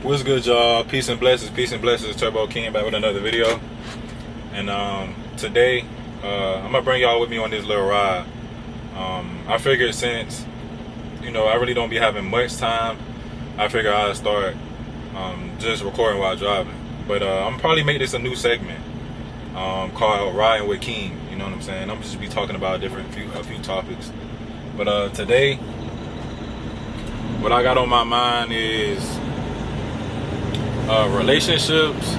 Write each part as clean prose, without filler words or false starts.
What's good, y'all? Peace and blessings. Turbo Keem back with another video. And today, I'm gonna bring y'all with me on this little ride. I figured since I really don't be having much time, I figured I'd start just recording while driving. But I'm probably make this a new segment called Riding with Keem. You know what I'm saying? I'm just be talking about a few topics. But today, what I got on my mind is relationships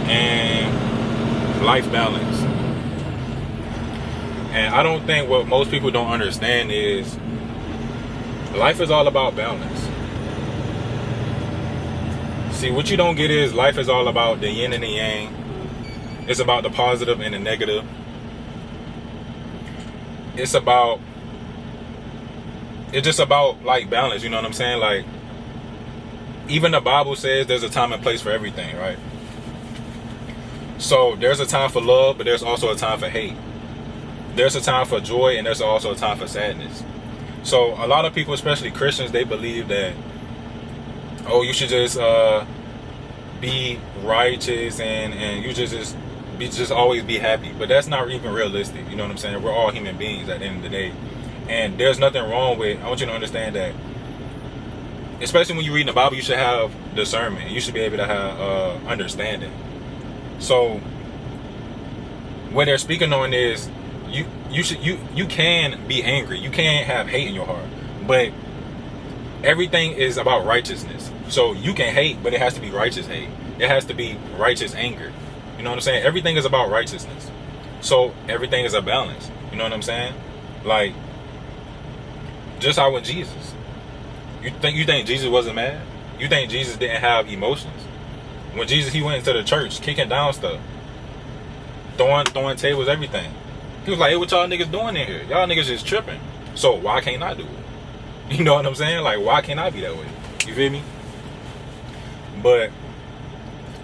and life balance. And I don't think what most people don't understand is life is all about balance. See, what you don't get is life is all about the yin and the yang. It's about the positive and the negative. It's just about like balance, you know what I'm saying? Like, even the Bible says there's a time and place for everything, right? So there's a time for love, but there's also a time for hate. There's a time for joy, and there's also a time for sadness. So a lot of people, especially Christians, they believe that, oh, you should just be righteous and you just always be happy. But that's not even realistic, you know what I'm saying? We're all human beings at the end of the day. And there's nothing wrong with, I want you to understand that, especially when you read the Bible, you should have discernment. You should be able to have understanding. So what they're speaking on is you can be angry. You can have hate in your heart. But everything is about righteousness. So you can hate, but it has to be righteous hate. It has to be righteous anger. You know what I'm saying? Everything is about righteousness. So everything is a balance. You know what I'm saying? Like, just how with Jesus. You think Jesus wasn't mad? You think Jesus didn't have emotions? When Jesus, he went into the church, kicking down stuff, throwing tables, everything. He was like, hey, what y'all niggas doing in here? Y'all niggas just tripping. So why can't I do it? You know what I'm saying? Like, why can't I be that way? You feel me? But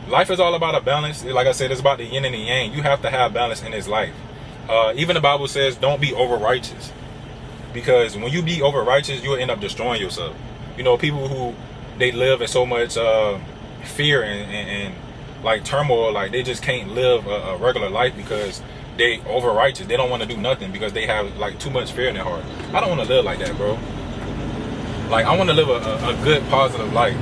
life is all about a balance. Like I said, it's about the yin and the yang. You have to have balance in this life. Even the Bible says, don't be over righteous. Because when you be over righteous, you'll end up destroying yourself. You know, people who, they live in so much fear and like turmoil, like they just can't live a regular life because they over righteous. They don't want to do nothing because they have like too much fear in their heart. I don't want to live like that, bro. Like, I want to live a good, positive life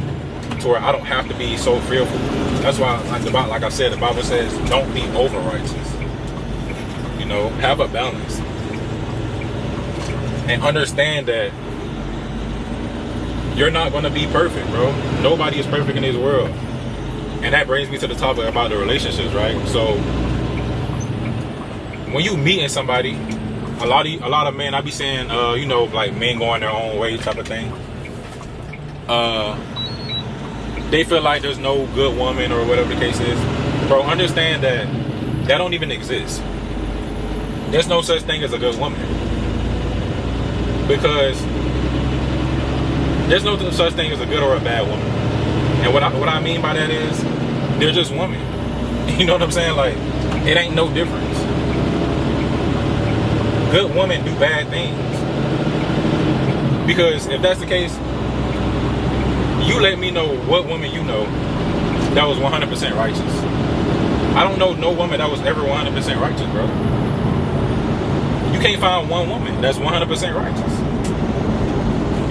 to where I don't have to be so fearful. That's why, like I said, the Bible says, don't be over righteous. You know, have a balance. And understand that you're not going to be perfect, bro. Nobody is perfect in this world. And that brings me to the topic about the relationships, right? So when you meeting somebody, a lot of men, I be saying, like men going their own way type of thing. They feel like there's no good woman or whatever the case is. Bro, understand that don't even exist. There's no such thing as a good woman. Because there's no such thing as a good or a bad woman. And what I mean by that is, they're just women. You know what I'm saying? Like, it ain't no difference. Good women do bad things. Because if that's the case, you let me know what woman you know that was 100% righteous. I don't know no woman that was ever 100% righteous, bro. You can't find one woman that's 100% righteous.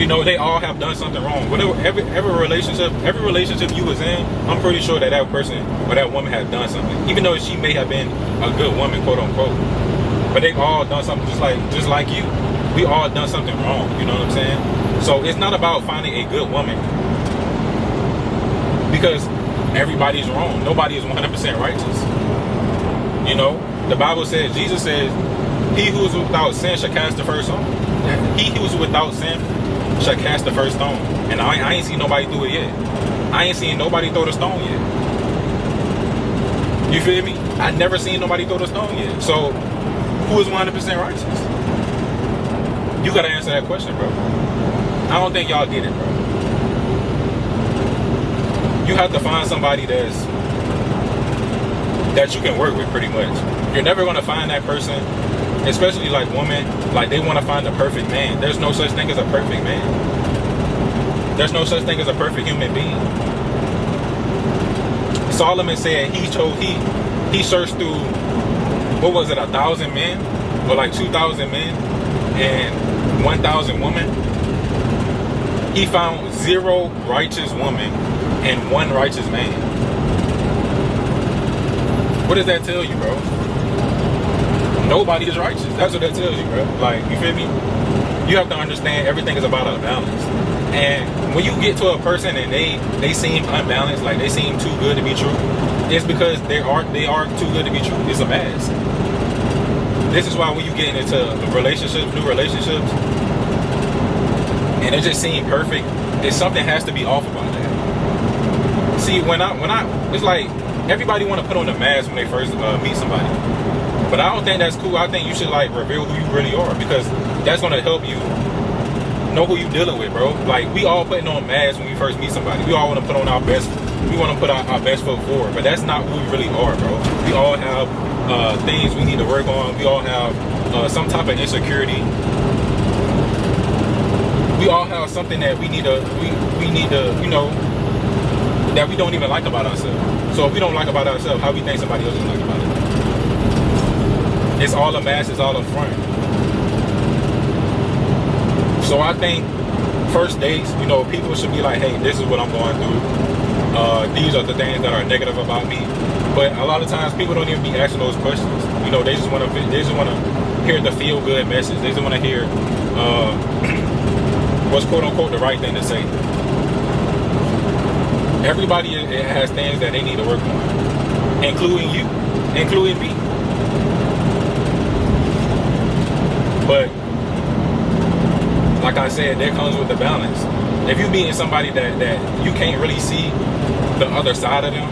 You know, they all have done something wrong. Whatever, every relationship you was in, I'm pretty sure that person or that woman had done something. Even though she may have been a good woman, quote unquote. But they all done something just like you. We all done something wrong, you know what I'm saying? So it's not about finding a good woman. Because everybody's wrong. Nobody is 100% righteous. You know, the Bible says, Jesus says, he who is without sin shall cast the first stone. He who is without sin shall cast the first stone. And I ain't seen nobody do it yet. I ain't seen nobody throw the stone yet. You feel me? I never seen nobody throw the stone yet. So, who is 100% righteous? You gotta answer that question, bro. I don't think y'all get it, bro. You have to find somebody that you can work with, pretty much. You're never gonna find that person, especially like women, like they want to find the perfect man. There's no such thing as a perfect man. There's no such thing as a perfect human being. Solomon said he searched through, what was it, 1,000 men or like 2,000 men and 1,000 women. He found 0 righteous women and 1 righteous man. What does that tell you, bro? Nobody is righteous. That's what that tells you, bro. Like, you feel me? You have to understand everything is about a balance. And when you get to a person and they seem unbalanced, like they seem too good to be true, it's because they are too good to be true. It's a mask. This is why when you get into relationships, new relationships, and it just seems perfect, something has to be off about that. See, when I it's like everybody want to put on a mask when they first meet somebody, but I don't think that's cool. I think you should like reveal who you really are, because that's gonna help you know who you dealing with, bro. Like, we all putting on masks when we first meet somebody. We all want to put on our best. We want to put our best foot forward, but that's not who we really are, bro. We all have things we need to work on. We all have some type of insecurity. We all have something that we need to, you know, that we don't even like about ourselves. So if we don't like about ourselves, how we think somebody else will like about it? It's all a mask. It's all a front. So I think first dates, you know, people should be like, hey, this is what I'm going through. These are the things that are negative about me. But a lot of times people don't even be asking those questions. You know, they just want to hear the feel good message. They just want to hear what's quote unquote the right thing to say. Everybody has things that they need to work on, including you, including me. But like I said, that comes with the balance. If you meeting somebody that you can't really see the other side of them,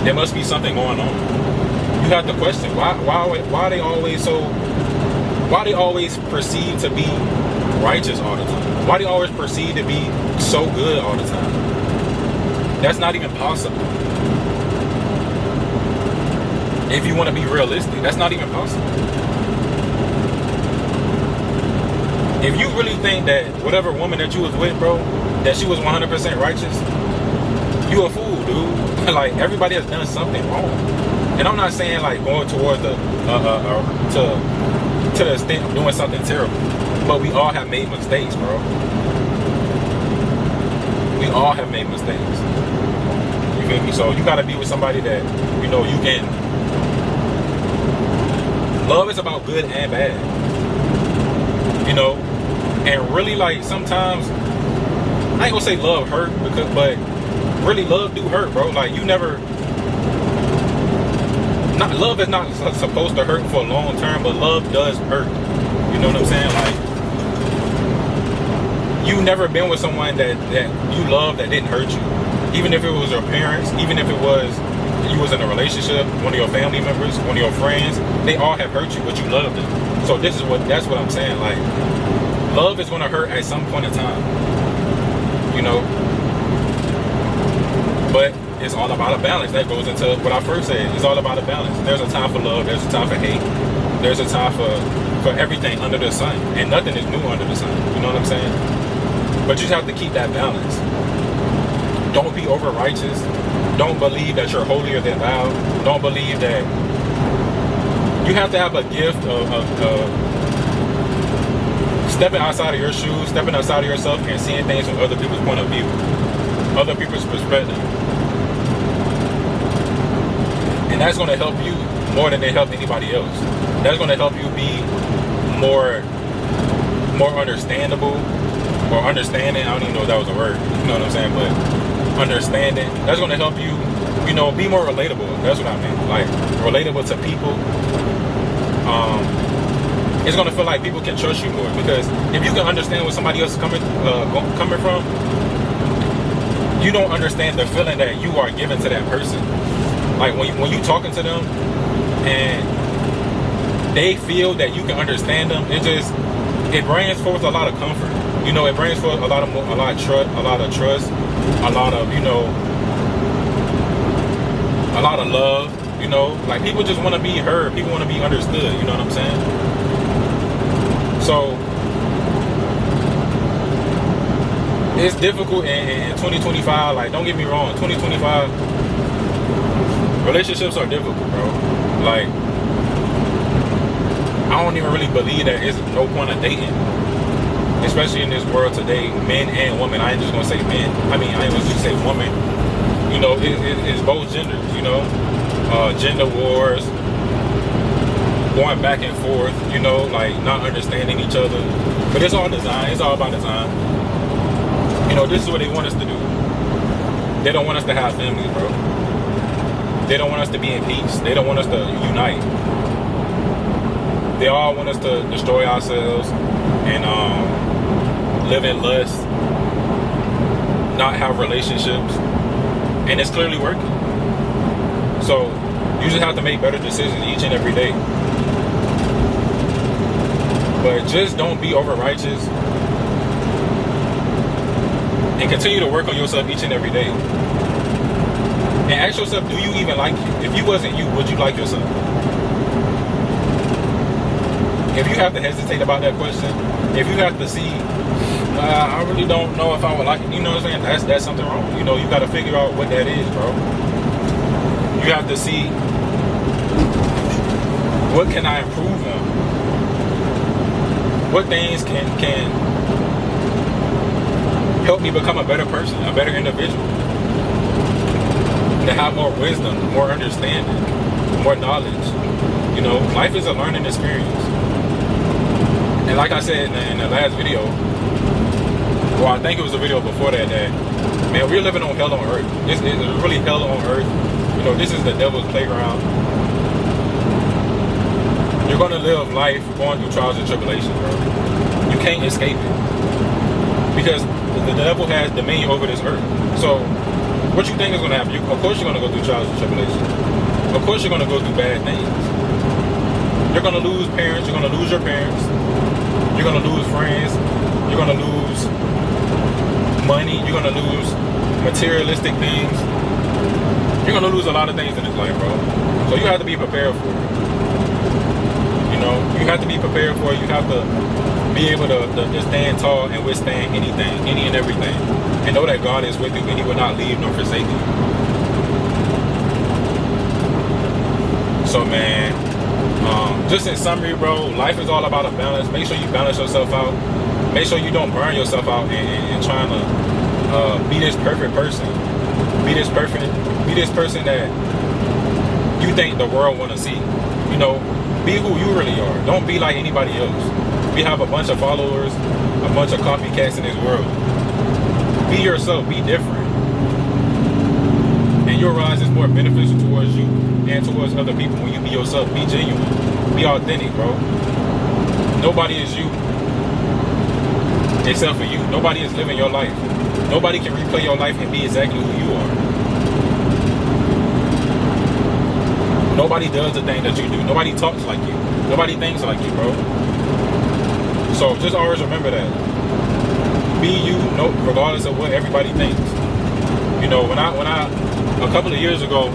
there must be something going on. You have to question why they always perceive to be righteous all the time. Why they always perceive to be so good all the time. That's not even possible. If you want to be realistic, that's not even possible. If you really think that whatever woman that you was with, bro, that she was 100% righteous, you a fool, dude. Like, everybody has done something wrong. And I'm not saying like going towards to the extent of doing something terrible, but we all have made mistakes, bro. We all have made mistakes. You feel me? So you gotta be with somebody that, you know, you can. Love is about good and bad. You know? And really, like, sometimes, I ain't gonna say love hurt, but really love do hurt, bro. Like, you never, love is not supposed to hurt for a long term, but love does hurt. You know what I'm saying? Like, you never been with someone that you love that didn't hurt you. Even if it was your parents, even if it was, you was in a relationship, one of your family members, one of your friends, they all have hurt you, but you love them. So that's what I'm saying. Like, love is going to hurt at some point in time, you know, but it's all about a balance. That goes into what I first said. It's all about a balance. There's a time for love. There's a time for hate. There's a time for everything under the sun, and nothing is new under the sun. You know what I'm saying? But you just have to keep that balance. Don't be over righteous. Don't believe that you're holier than thou. Don't believe that you have to have a gift of stepping outside of your shoes, stepping outside of yourself, and seeing things from other people's point of view, other people's perspective. And that's going to help you more than they help anybody else. That's going to help you be more understandable, or understanding. I don't even know if that was a word. You know what I'm saying? But understanding. That's going to help you, you know, be more relatable. That's what I mean. Like, relatable to people. It's gonna feel like people can trust you more, because if you can understand where somebody else is coming from, you don't understand the feeling that you are giving to that person. Like, when you talking to them and they feel that you can understand them, it brings forth a lot of comfort. You know, it brings forth a lot of trust, a lot of, you know, a lot of love. You know, like, people just want to be heard. People want to be understood. You know what I'm saying? So it's difficult in 2025. Like, don't get me wrong, 2025, relationships are difficult, bro. Like, I don't even really believe that there's no point of dating, especially in this world today, men and women. I ain't just gonna say men. I mean, I ain't gonna just say woman. You know, it's both genders. You know, gender wars, going back and forth. You know, like not understanding each other. But it's all design. It's all about design. You know, this is what they want us to do. They don't want us to have families, bro. They don't want us to be in peace. They don't want us to unite. They all want us to destroy ourselves and live in lust, not have relationships, and it's clearly working. So you just have to make better decisions each and every day. But just don't be over righteous and continue to work on yourself each and every day. And ask yourself, do you even like you? If you wasn't you, would you like yourself? If you have to hesitate about that question, if you have to see, I really don't know if I would like it, you know what I'm saying? That's something wrong. You know, you got to figure out what that is, bro. You have to see, what can I improve on? What things can help me become a better person, a better individual? To have more wisdom, more understanding, more knowledge. You know, life is a learning experience. And like I said in the last video, well, I think it was a video before that, man, we're living on hell on earth. It's really hell on earth. You know, this is the devil's playground. You're going to live life going through trials and tribulations, bro. You can't escape it. Because the devil has dominion over this earth. So, what you think is going to happen? Of course you're going to go through trials and tribulations. Of course you're going to go through bad things. You're going to lose parents. You're going to lose your parents. You're going to lose friends. You're going to lose money. You're going to lose materialistic things. You're going to lose a lot of things in this life, bro. So you have to be prepared for it. You know, you have to be prepared for it. You have to be able to stand tall and withstand anything, any and everything. And know that God is with you and He will not leave nor forsake you. So, man, just in summary, bro, life is all about a balance. Make sure you balance yourself out. Make sure you don't burn yourself out and trying to be this perfect person. Be this person that you think the world want to see. You know, be who you really are. Don't be like anybody else. We have a bunch of followers, a bunch of copycats in this world. Be yourself. Be different. And you'll realize it's more beneficial towards you and towards other people when you be yourself. Be genuine. Be authentic, bro. Nobody is you except for you. Nobody is living your life. Nobody can replay your life and be exactly who you are. Nobody does the thing that you do. Nobody talks like you. Nobody thinks like you, bro. So just always remember that. Be you, regardless of what everybody thinks. You know, when I a couple of years ago,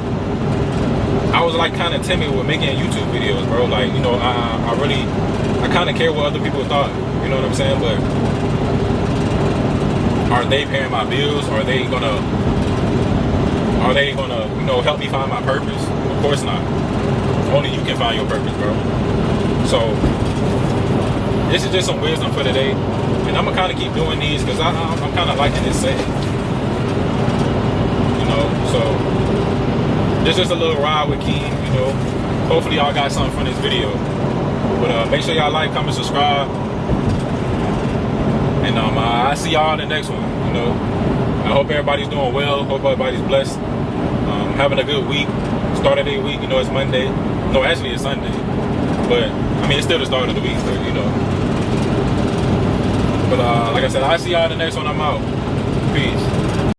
I was like kind of timid with making YouTube videos, bro. Like, you know, I kind of care what other people thought. You know what I'm saying? But are they paying my bills? Are they gonna, you know, help me find my purpose? Of course not. Only you can find your purpose, bro. So this is just some wisdom for today, and I'm gonna kind of keep doing these because I'm kind of liking this setting. You know, so this is just a little ride with Keem. You know, hopefully y'all got something from this video. But make sure y'all like, comment, subscribe, and I see y'all in the next one. You know, I hope everybody's doing well. Hope everybody's blessed. Having a good week. Start of their week. You know, it's Monday. No, actually it's Sunday. But I mean, it's still the start of the week, so you know. But like I said, I'll see y'all in the next one. I'm out. Peace.